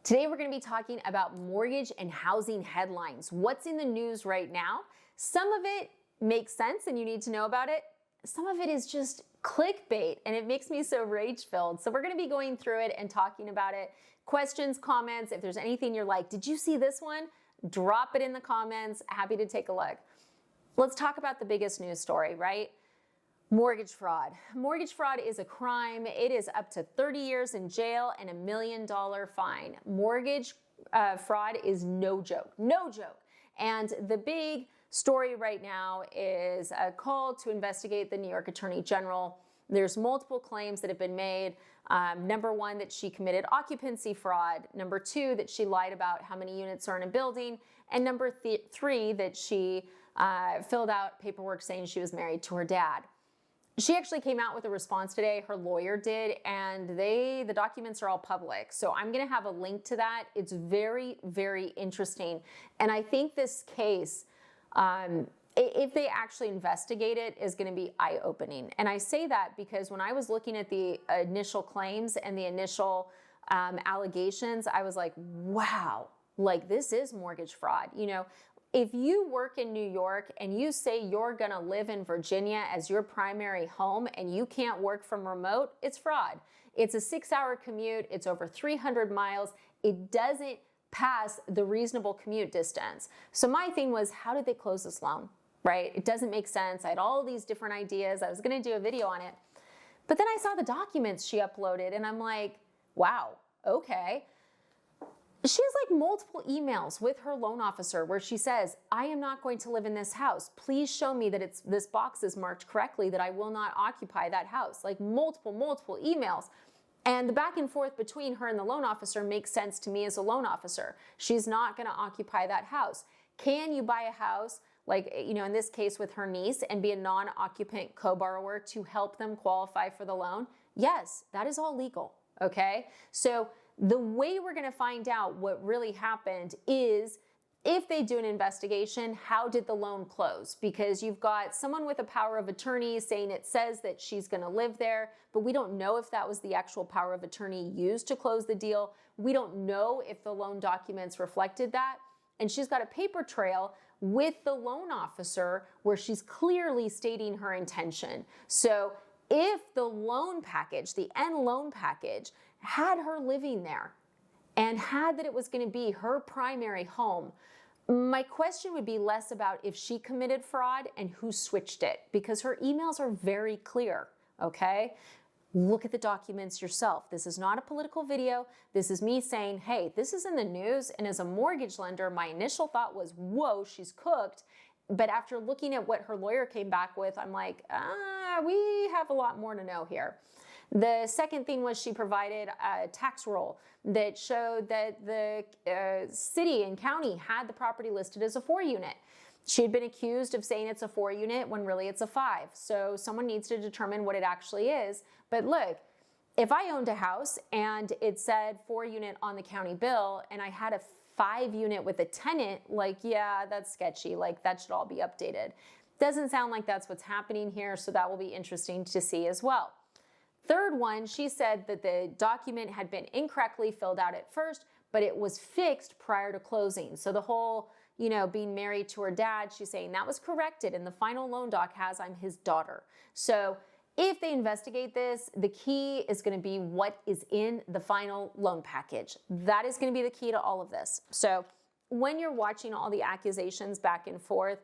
Today we're going to be talking about mortgage and housing headlines. What's in the news right now? Some of it makes sense and you need to know about it. Some of it is just clickbait and it makes me so rage-filled. So we're going to be going through it and talking about it. Questions, comments, if there's anything you're like, did you see this one? Drop it in the comments. Happy to take a look. Let's talk about the biggest news story, right? Mortgage fraud. Mortgage fraud is a crime. It is up to 30 years in jail and $1 million fine. Mortgage fraud is no joke, no joke. And the big story right now is a call to investigate the New York Attorney General. There's multiple claims that have been made. Number one, that she committed occupancy fraud. Number two, that she lied about how many units are in a building. And number three, that she filled out paperwork saying she was married to her dad. She actually came out with a response today, her lawyer did, and the documents are all public. So I'm gonna have a link to that. It's very, very interesting. And I think this case, if they actually investigate it, is gonna be eye-opening. And I say that because when I was looking at the initial claims and the initial allegations, I was like, wow, like this is mortgage fraud. You know, if you work in New York and you say you're gonna live in Virginia as your primary home and you can't work from remote, it's fraud. It's a 6-hour commute, it's over 300 miles. It doesn't pass the reasonable commute distance. So my thing was, how did they close this loan, right? It doesn't make sense. I had all these different ideas. I was gonna do a video on it. But then I saw the documents she uploaded and I'm like, wow, okay. She has like multiple emails with her loan officer where she says, I am not going to live in this house. Please show me that this box is marked correctly, that I will not occupy that house. Like multiple emails. And the back and forth between her and the loan officer makes sense to me as a loan officer. She's not going to occupy that house. Can you buy a house, like, you know, in this case with her niece, and be a non-occupant co-borrower to help them qualify for the loan? Yes, that is all legal. Okay. So the way we're going to find out what really happened is if they do an investigation, how did the loan close? Because you've got someone with a power of attorney saying it says that she's going to live there, but we don't know if that was the actual power of attorney used to close the deal. We don't know if the loan documents reflected that. And she's got a paper trail with the loan officer where she's clearly stating her intention. So if the loan package, the end loan package, had her living there and had that it was going to be her primary home, my question would be less about if she committed fraud and who switched it, because her emails are very clear, okay? Look at the documents yourself. This is not a political video. This is me saying, hey, this is in the news, and as a mortgage lender, my initial thought was, whoa, she's cooked. But after looking at what her lawyer came back with, I'm like, we have a lot more to know here. The second thing was she provided a tax roll that showed that the city and county had the property listed as a 4-unit. She had been accused of saying it's a 4-unit when really it's a 5. So someone needs to determine what it actually is. But look, if I owned a house and it said 4-unit on the county bill and I had a 5-unit with a tenant, like, yeah, that's sketchy. Like, that should all be updated. Doesn't sound like that's what's happening here, so that will be interesting to see as well. Third one, she said that the document had been incorrectly filled out at first, but it was fixed prior to closing. So the whole, you know, being married to her dad, she's saying that was corrected, and the final loan doc has I'm his daughter. So if they investigate this, the key is going to be what is in the final loan package. That is going to be the key to all of this. So when you're watching all the accusations back and forth,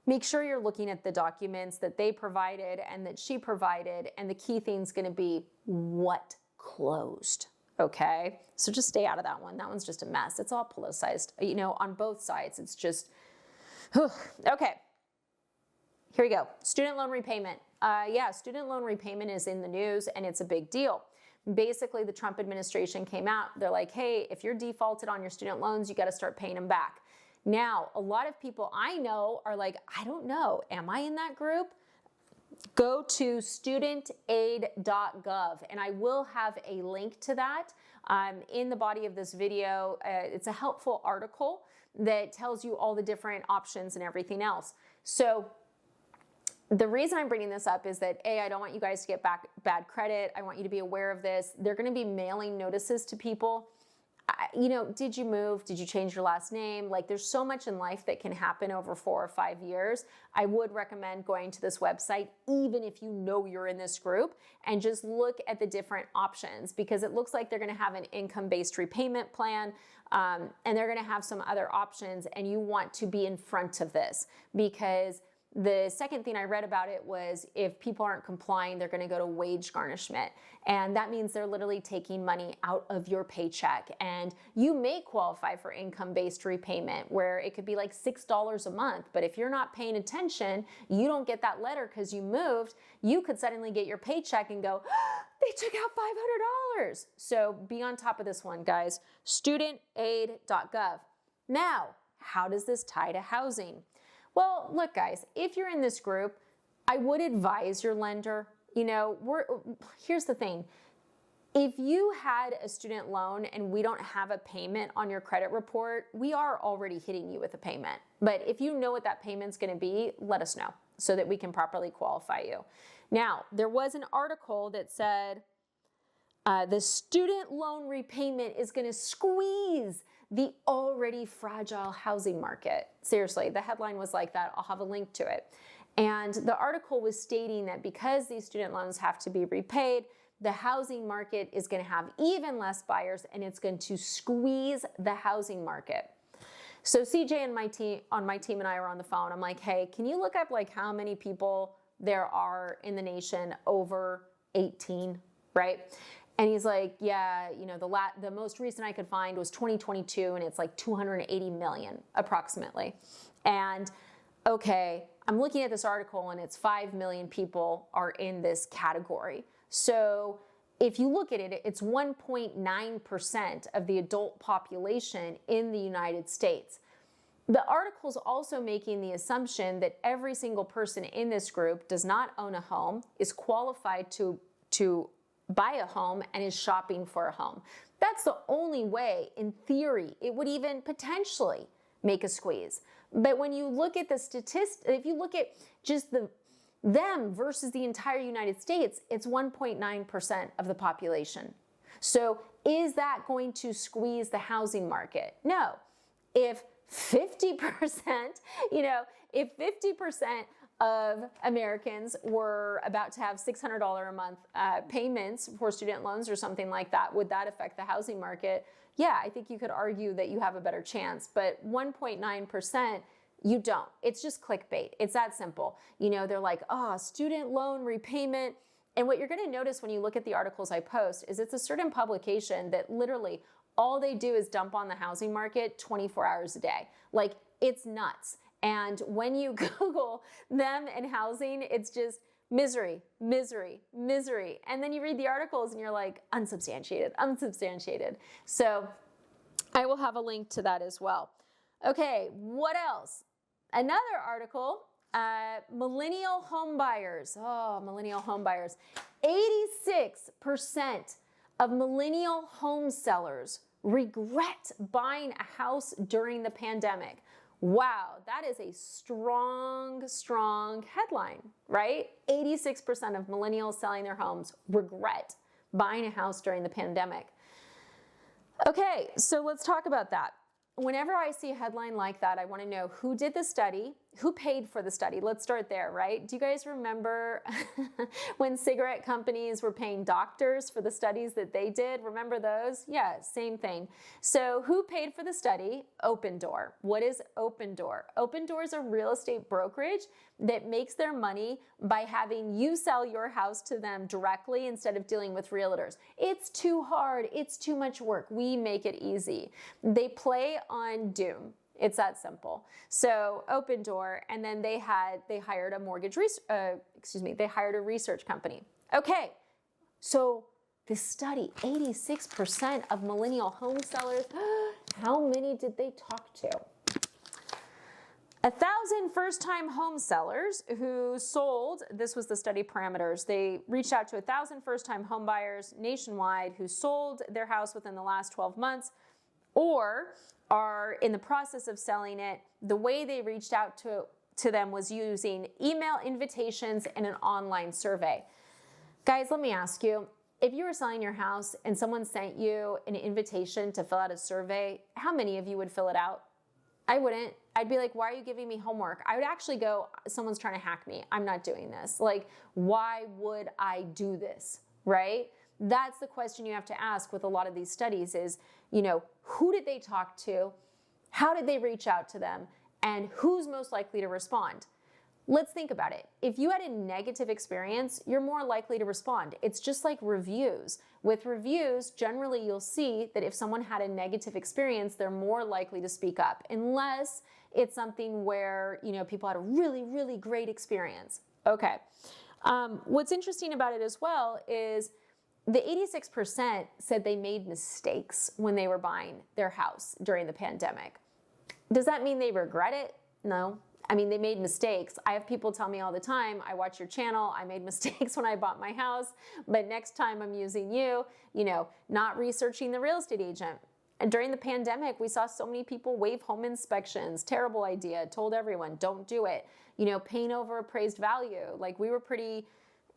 make sure you're looking at the documents that they provided and that she provided, and the key thing is going to be what closed, okay? So just stay out of that one. That one's just a mess. It's all politicized, you know, on both sides. It's just, whew. Okay. Here we go. Student loan repayment. Yeah, student loan repayment is in the news and it's a big deal. Basically, the Trump administration came out. They're like, hey, if you're defaulted on your student loans, you got to start paying them back. Now, a lot of people I know are like, I don't know, am I in that group? Go to studentaid.gov, and I will have a link to that in the body of this video. It's a helpful article that tells you all the different options and everything else. So the reason I'm bringing this up is that, A, I don't want you guys to get bad credit. I want you to be aware of this. They're going to be mailing notices to people. did you move? Did you change your last name? Like, there's so much in life that can happen over 4 or 5 years. I would recommend going to this website, even if you know you're in this group, and just look at the different options, because it looks like they're going to have an income-based repayment plan, and they're going to have some other options, and you want to be in front of this, because the second thing I read about it was if people aren't complying, they're going to go to wage garnishment. And that means they're literally taking money out of your paycheck. And you may qualify for income-based repayment, where it could be like $6 a month. But if you're not paying attention, you don't get that letter because you moved, you could suddenly get your paycheck and go, they took out $500. So be on top of this one, guys. Studentaid.gov. Now, how does this tie to housing? Well, look, guys, if you're in this group, I would advise your lender. Here's the thing. If you had a student loan and we don't have a payment on your credit report, we are already hitting you with a payment. But if you know what that payment's going to be, let us know so that we can properly qualify you. Now, there was an article that said the student loan repayment is going to squeeze the already fragile housing market. Seriously, the headline was like that. I'll have a link to it. And the article was stating that because these student loans have to be repaid, the housing market is going to have even less buyers, and it's going to squeeze the housing market. So CJ and my team and I are on the phone. I'm like, hey, can you look up like how many people there are in the nation over 18, right? And he's like, yeah, the most recent I could find was 2022, and it's like 280 million approximately. And okay, I'm looking at this article, and it's 5 million people are in this category. So if you look at it, it's 1.9% of the adult population in the United States. The article's also making the assumption that every single person in this group does not own a home, is qualified to buy a home, and is shopping for a home. That's the only way, in theory, it would even potentially make a squeeze. But when you look at the statistics, if you look at just them versus the entire United States, it's 1.9% of the population. So is that going to squeeze the housing market? No. If 50%, if 50% of Americans were about to have $600 a month payments for student loans or something like that, would that affect the housing market? Yeah, I think you could argue that you have a better chance, but 1.9%, you don't. It's just clickbait. It's that simple. They're like, student loan repayment. And what you're going to notice when you look at the articles I post is it's a certain publication that literally all they do is dump on the housing market 24 hours a day. Like, it's nuts. And when you Google them and housing, it's just misery, misery, misery. And then you read the articles and you're like, unsubstantiated, unsubstantiated. So I will have a link to that as well. Okay, what else? Another article, millennial home buyers. Oh, millennial home buyers. 86% of millennial home sellers regret buying a house during the pandemic. Wow, that is a strong, strong headline, right? 86% of millennials selling their homes regret buying a house during the pandemic. Okay, so let's talk about that. Whenever I see a headline like that, I want to know who did the study, who paid for the study. Let's start there, right? Do you guys remember when cigarette companies were paying doctors for the studies that they did? Remember those? Yeah, same thing. So who paid for the study? Opendoor. What is Opendoor? Opendoor is a real estate brokerage that makes their money by having you sell your house to them directly instead of dealing with realtors. It's too hard. It's too much work. We make it easy. They play on doom. It's that simple. So Opendoor, and then they hired a research company. Okay, so this study, 86% of millennial home sellers, how many did they talk to? 1,000 first-time home sellers who sold, this was the study parameters, they reached out to 1,000 first-time home buyers nationwide who sold their house within the last 12 months or are in the process of selling it. The way they reached out to them was using email invitations and an online survey. Guys, let me ask you, if you were selling your house and someone sent you an invitation to fill out a survey, how many of you would fill it out? I wouldn't. I'd be like, why are you giving me homework? I would actually go, someone's trying to hack me. I'm not doing this. Like, why would I do this, right? That's the question you have to ask with a lot of these studies is, who did they talk to? How did they reach out to them? And who's most likely to respond? Let's think about it. If you had a negative experience, you're more likely to respond. It's just like reviews. With reviews, generally you'll see that if someone had a negative experience, they're more likely to speak up, unless it's something where, people had a really, really great experience. Okay. What's interesting about it as well is the 86% said they made mistakes when they were buying their house during the pandemic. Does that mean they regret it? No. I mean, they made mistakes. I have people tell me all the time, I watch your channel, I made mistakes when I bought my house, but next time I'm using you, not researching the real estate agent. And during the pandemic, we saw so many people waive home inspections. Terrible idea. Told everyone, don't do it. Paying over appraised value. Like, we were pretty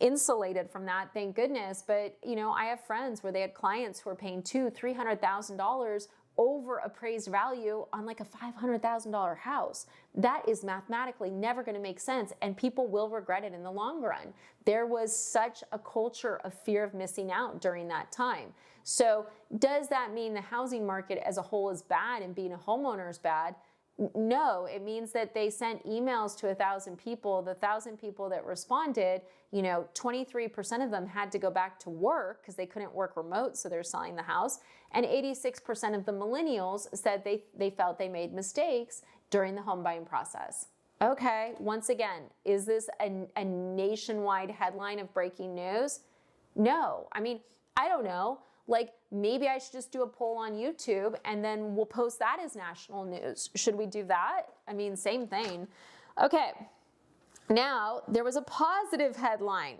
insulated from that, thank goodness. But, I have friends where they had clients who were paying $200,000, $300,000 over appraised value on like a $500,000 house. That is mathematically never going to make sense, and people will regret it in the long run. There was such a culture of fear of missing out during that time. So does that mean the housing market as a whole is bad and being a homeowner is bad? No, it means that they sent emails to 1,000 people. The 1,000 people that responded, 23% of them had to go back to work because they couldn't work remote, so they're selling the house. And 86% of the millennials said they felt they made mistakes during the home buying process. Okay, once again, is this a nationwide headline of breaking news? No. I mean, I don't know. Like, maybe I should just do a poll on YouTube and then we'll post that as national news. Should we do that? I mean, same thing. Okay, now there was a positive headline.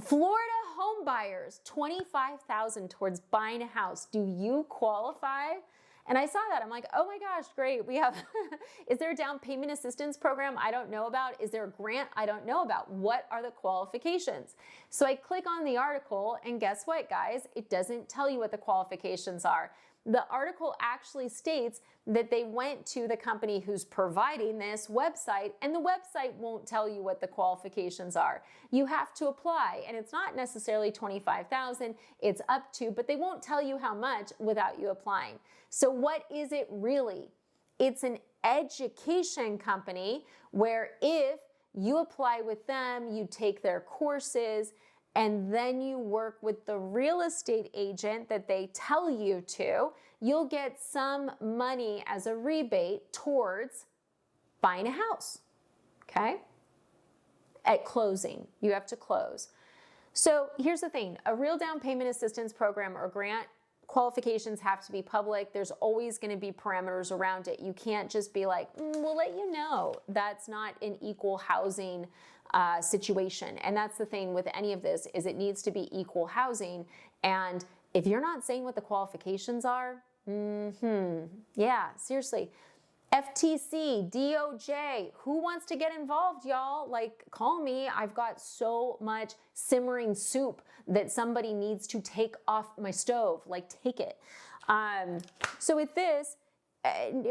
Florida home buyers, $25,000 towards buying a house. Do you qualify? And I saw that. I'm like, oh my gosh, great. We have, is there a down payment assistance program I don't know about? Is there a grant I don't know about? What are the qualifications? So I click on the article and guess what, guys? It doesn't tell you what the qualifications are. The article actually states that they went to the company who's providing this website, and the website won't tell you what the qualifications are. You have to apply, and it's not necessarily $25,000, it's up to, but they won't tell you how much without you applying. So what is it really? It's an education company where if you apply with them, you take their courses, and then you work with the real estate agent that they tell you to, you'll get some money as a rebate towards buying a house, okay? At closing, you have to close. So here's the thing, a real down payment assistance program or grant, qualifications have to be public. There's always going to be parameters around it. You can't just be like, we'll let you know. That's not an equal housing situation. And that's the thing with any of this is it needs to be equal housing. And if you're not saying what the qualifications are, yeah, seriously. FTC, DOJ, who wants to get involved, y'all? Like, call me. I've got so much simmering soup that somebody needs to take off my stove. Like, take it. So with this,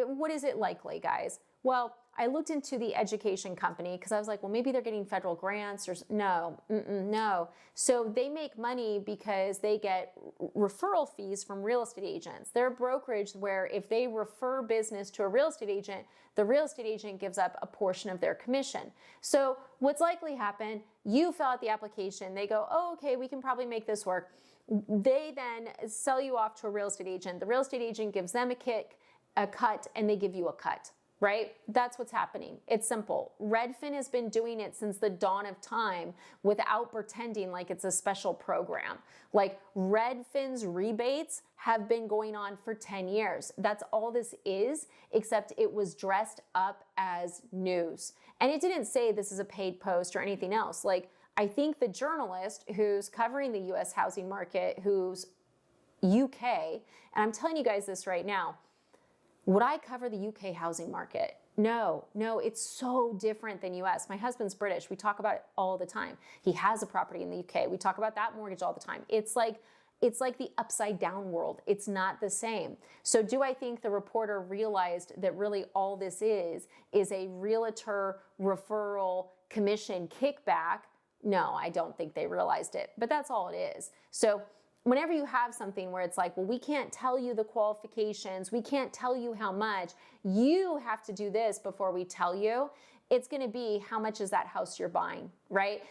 what is it likely, guys? Well, I looked into the education company because I was like, well, maybe they're getting federal grants or no. So they make money because they get referral fees from real estate agents. They're a brokerage where if they refer business to a real estate agent, the real estate agent gives up a portion of their commission. So what's likely happen, you fill out the application, they go, oh, okay, we can probably make this work. They then sell you off to a real estate agent. The real estate agent gives them a cut, and they give you a cut. Right? That's what's happening. It's simple. Redfin has been doing it since the dawn of time without pretending like it's a special program. Like Redfin's rebates have been going on for 10 years. That's all this is, except it was dressed up as news. And it didn't say this is a paid post or anything else. Like, I think the journalist who's covering the US housing market, who's UK, and I'm telling you guys this right now, would I cover the UK housing market? No, it's so different than US. My husband's British. We talk about it all the time. He has a property in the UK. We talk about that mortgage all the time. It's like the upside down world. It's not the same. So do I think the reporter realized that really all this is a realtor referral commission kickback? No, I don't think they realized it, but that's all it is. So whenever you have something where it's like, well, we can't tell you the qualifications, we can't tell you how much, you have to do this before we tell you, it's going to be how much is that house you're buying, right?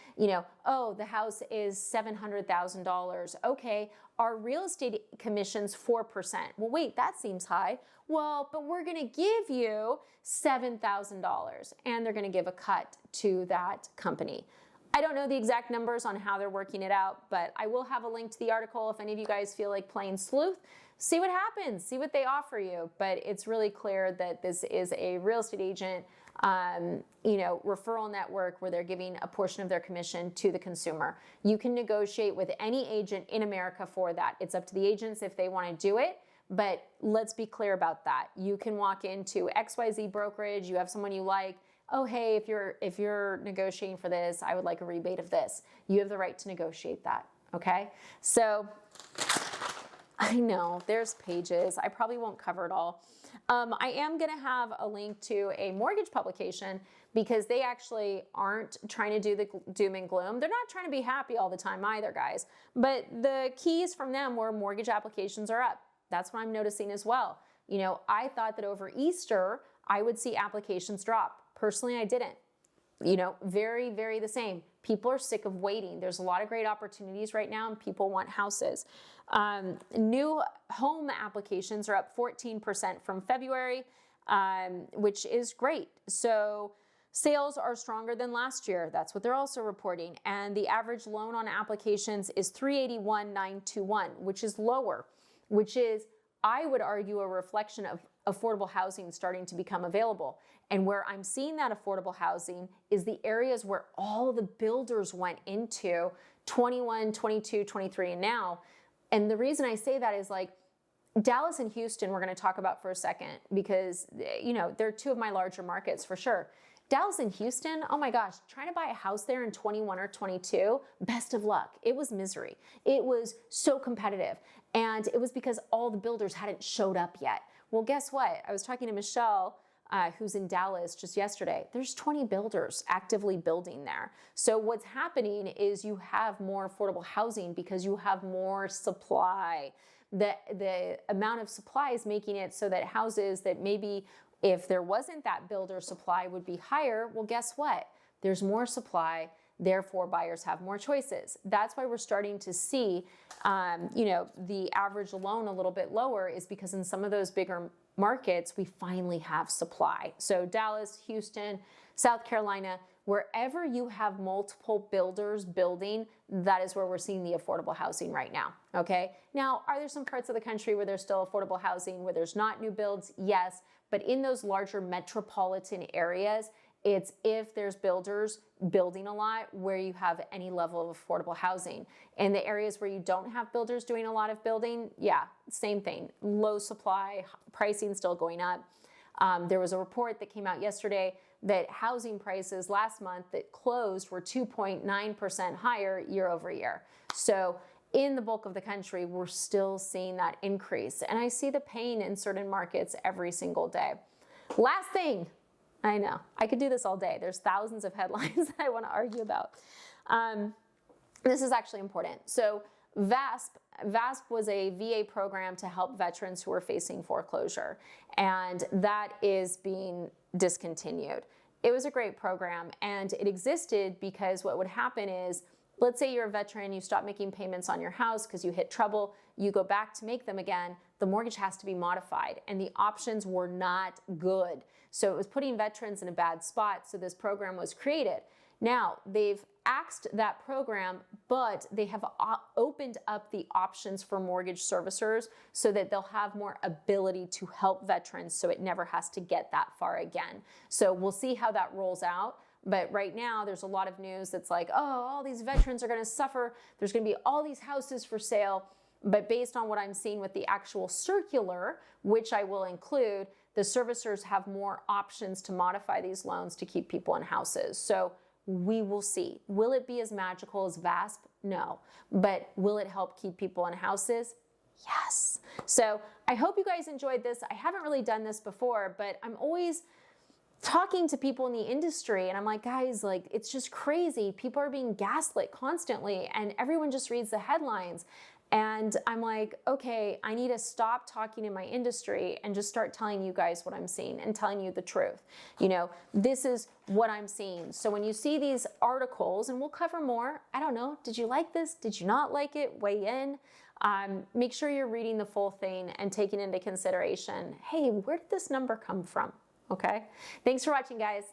Oh, the house is $700,000. Okay, our real estate commission's 4%. Well, wait, that seems high. Well, but we're going to give you $7,000, and they're going to give a cut to that company. I don't know the exact numbers on how they're working it out, but I will have a link to the article if any of you guys feel like playing sleuth. See what happens, see what they offer you. But it's really clear that this is a real estate agent, referral network where they're giving a portion of their commission to the consumer. You can negotiate with any agent in America for that. It's up to the agents if they want to do it. But let's be clear about that. You can walk into XYZ brokerage, you have someone you like, oh, hey, if you're negotiating for this, I would like a rebate of this. You have the right to negotiate that, okay? So I know there's pages. I probably won't cover it all. I am gonna have a link to a mortgage publication because they actually aren't trying to do the doom and gloom. They're not trying to be happy all the time either, guys. But the keys from them were mortgage applications are up. That's what I'm noticing as well. I thought that over Easter, I would see applications drop. Personally, I didn't. Very, very the same. People are sick of waiting. There's a lot of great opportunities right now and people want houses. New home applications are up 14% from February, which is great. So sales are stronger than last year. That's what they're also reporting. And the average loan on applications is 381,921, which is lower, which is, I would argue, a reflection of affordable housing starting to become available. And where I'm seeing that affordable housing is the areas where all the builders went into 21, 22, 23, and now. And the reason I say that is like Dallas and Houston, we're going to talk about for a second because, they're two of my larger markets for sure. Dallas and Houston, oh my gosh, trying to buy a house there in 21 or 22, best of luck. It was misery. It was so competitive. And it was because all the builders hadn't showed up yet. Well, guess what? I was talking to Michelle, who's in Dallas just yesterday. There's 20 builders actively building there. So what's happening is you have more affordable housing because you have more supply. The amount of supply is making it so that houses that maybe if there wasn't that builder supply would be higher. Well, guess what? There's more supply. Therefore, buyers have more choices. That's why we're starting to see, the average loan a little bit lower is because in some of those bigger markets, we finally have supply. So Dallas, Houston, South Carolina, wherever you have multiple builders building, that is where we're seeing the affordable housing right now, okay? Now, are there some parts of the country where there's still affordable housing, where there's not new builds? Yes, but in those larger metropolitan areas, it's if there's builders building a lot where you have any level of affordable housing. In the areas where you don't have builders doing a lot of building, yeah, same thing. Low supply, pricing still going up. There was a report that came out yesterday that housing prices last month that closed were 2.9% higher year over year. So in the bulk of the country, we're still seeing that increase. And I see the pain in certain markets every single day. Last thing, I know, I could do this all day. There's thousands of headlines that I want to argue about. This is actually important. So VASP was a VA program to help veterans who were facing foreclosure, and that is being discontinued. It was a great program, and it existed because what would happen is, let's say you're a veteran, you stop making payments on your house because you hit trouble, you go back to make them again, the mortgage has to be modified, and the options were not good. So it was putting veterans in a bad spot, so this program was created. Now, they've axed that program, but they have opened up the options for mortgage servicers so that they'll have more ability to help veterans so it never has to get that far again. So we'll see how that rolls out. But right now, there's a lot of news that's like, oh, all these veterans are going to suffer. There's going to be all these houses for sale. But based on what I'm seeing with the actual circular, which I will include, the servicers have more options to modify these loans to keep people in houses. So we will see. Will it be as magical as VASP? No. But will it help keep people in houses? Yes. So I hope you guys enjoyed this. I haven't really done this before, but I'm always talking to people in the industry and I'm like, guys, like, it's just crazy. People are being gaslit constantly and everyone just reads the headlines. And I'm like, okay, I need to stop talking in my industry and just start telling you guys what I'm seeing and telling you the truth. You know, this is what I'm seeing. So when you see these articles, and we'll cover more, I don't know, did you like this? Did you not like it? Weigh in. Make sure you're reading the full thing and taking into consideration, hey, where did this number come from? Okay. Thanks for watching, guys.